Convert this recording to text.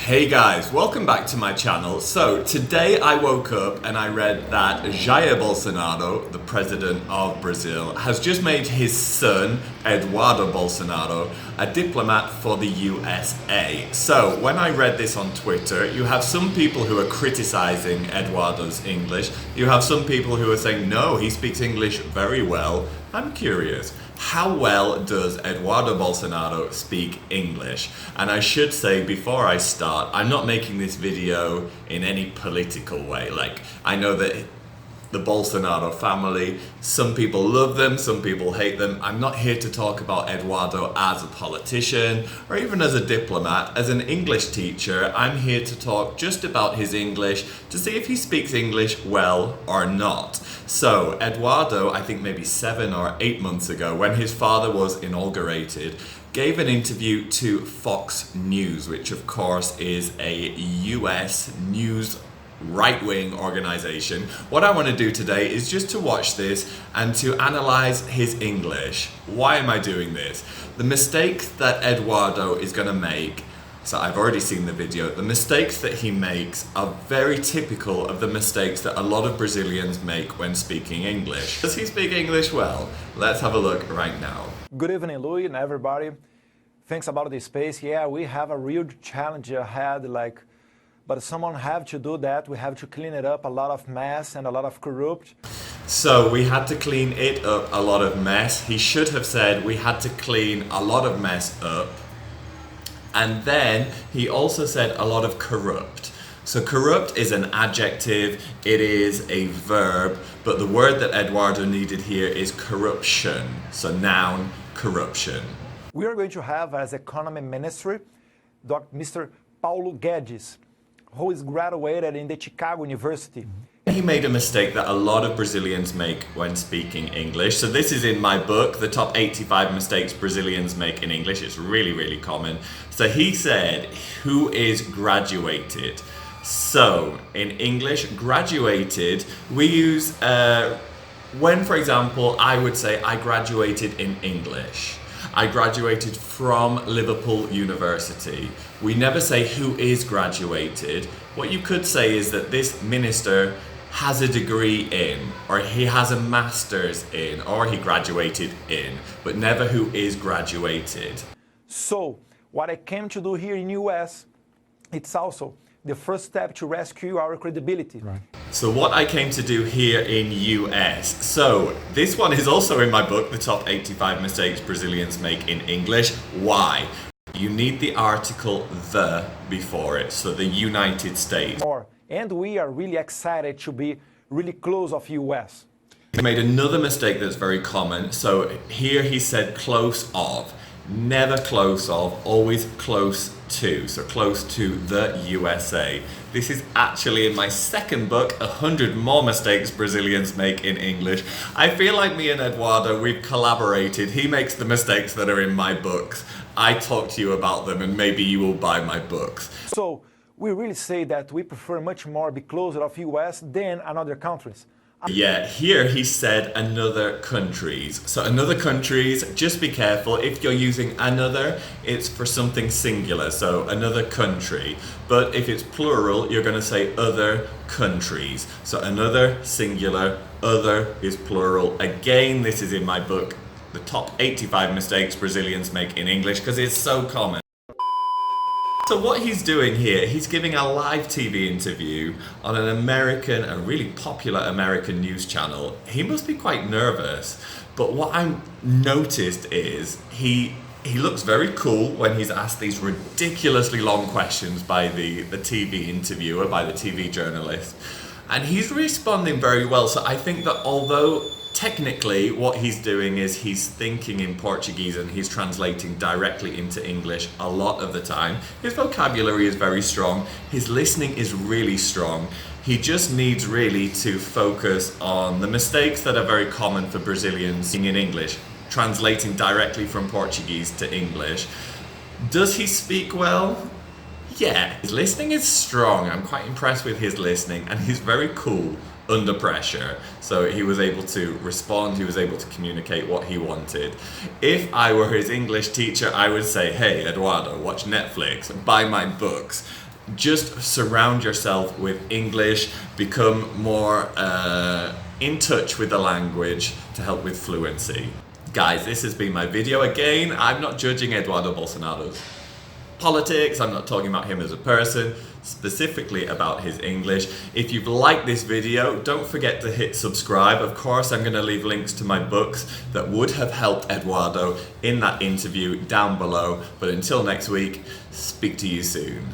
Hey guys, welcome back to my channel. So today I woke up and I read that Jair Bolsonaro, the president of Brazil, has just made his son, Eduardo Bolsonaro, a diplomat for the USA. So when I read this on Twitter, you have some people who are criticizing Eduardo's English. You have some people who are saying, no, he speaks English very well. I'm curious. How well does Eduardo Bolsonaro speak English? And I should say before I start, I'm not making this video in any political way. Like, I know that the Bolsonaro family, some people love them, some people hate them. I'm not here to talk about Eduardo as a politician or even as a diplomat. As an English teacher, I'm here to talk just about his English to see if he speaks English well or not. So Eduardo, I think maybe 7 or 8 months ago, when his father was inaugurated, gave an interview to Fox News, which of course is a US news right-wing organization. What I want to do today is just to watch this and to analyze his English. Why am I doing this? The mistakes that Eduardo is going to make, so I've already seen the video, the mistakes that he makes are very typical of the mistakes that a lot of Brazilians make when speaking English. Does he speak English well? Let's have a look right now. Good evening, Louis, and everybody. Thanks about the space. Yeah, we have a real challenge ahead, but someone have to do that. We have to clean it up, a lot of mess and a lot of corrupt. So we had to clean it up, a lot of mess. He should have said we had to clean a lot of mess up. And then he also said a lot of corrupt. So corrupt is an adjective, it is a verb, but the word that Eduardo needed here is corruption. So noun, corruption. We are going to have as economy ministry, Mr. Paulo Guedes, who is graduated in the Chicago University. He made a mistake that a lot of Brazilians make when speaking English. So this is in my book, The Top 85 Mistakes Brazilians Make in English. It's really, really common. So he said, who is graduated? So in English, graduated, we use, when for example, I would say I graduated in English. I graduated from Liverpool University. We never say who is graduated. What you could say is that this minister has a degree in, or he has a master's in, or he graduated in, but never who is graduated. So, what I came to do here in US, it's also the first step to rescue our credibility. Right. So what I came to do here in US. So this one is also in my book, The Top 85 Mistakes Brazilians Make in English. Why? You need the article the before it, so the United States. And we are really excited to be really close of US. He made another mistake that's very common. So here he said close of. Never close of, always close to. So close to the USA. This is actually in my second book, 100 More Mistakes Brazilians Make in English. I feel like me and Eduardo, we've collaborated. He makes the mistakes that are in my books. I talk to you about them and maybe you will buy my books. So we really say that we prefer much more be closer of US than another countries. Yeah, here he said another countries. So another countries, just be careful. If you're using another, it's for something singular. So another country. But if it's plural, you're going to say other countries. So another singular, other is plural. Again, this is in my book, The Top 85 Mistakes Brazilians Make in English, because it's so common. So what he's doing here, he's giving a live TV interview on an American, a really popular American news channel. He must be quite nervous, but what I noticed is he looks very cool when he's asked these ridiculously long questions by the TV interviewer, by the TV journalist, and he's responding very well. So I think that although technically what he's doing is he's thinking in Portuguese and he's translating directly into English a lot of the time. His vocabulary is very strong. His listening is really strong. He just needs really to focus on the mistakes that are very common for Brazilians in English, translating directly from Portuguese to English. Does he speak well? Yeah, his listening is strong. I'm quite impressed with his listening, and he's very cool under pressure. So he was able to respond, he was able to communicate what he wanted. If I were his English teacher, I would say, hey, Eduardo, watch Netflix, buy my books. just surround yourself with English, become more in touch with the language to help with fluency. Guys, this has been my video. Again, I'm not judging Eduardo Bolsonaro's politics, I'm not talking about him as a person, specifically about his English. If you've liked this video, don't forget to hit subscribe. Of course, I'm going to leave links to my books that would have helped Eduardo in that interview down below. But until next week, speak to you soon.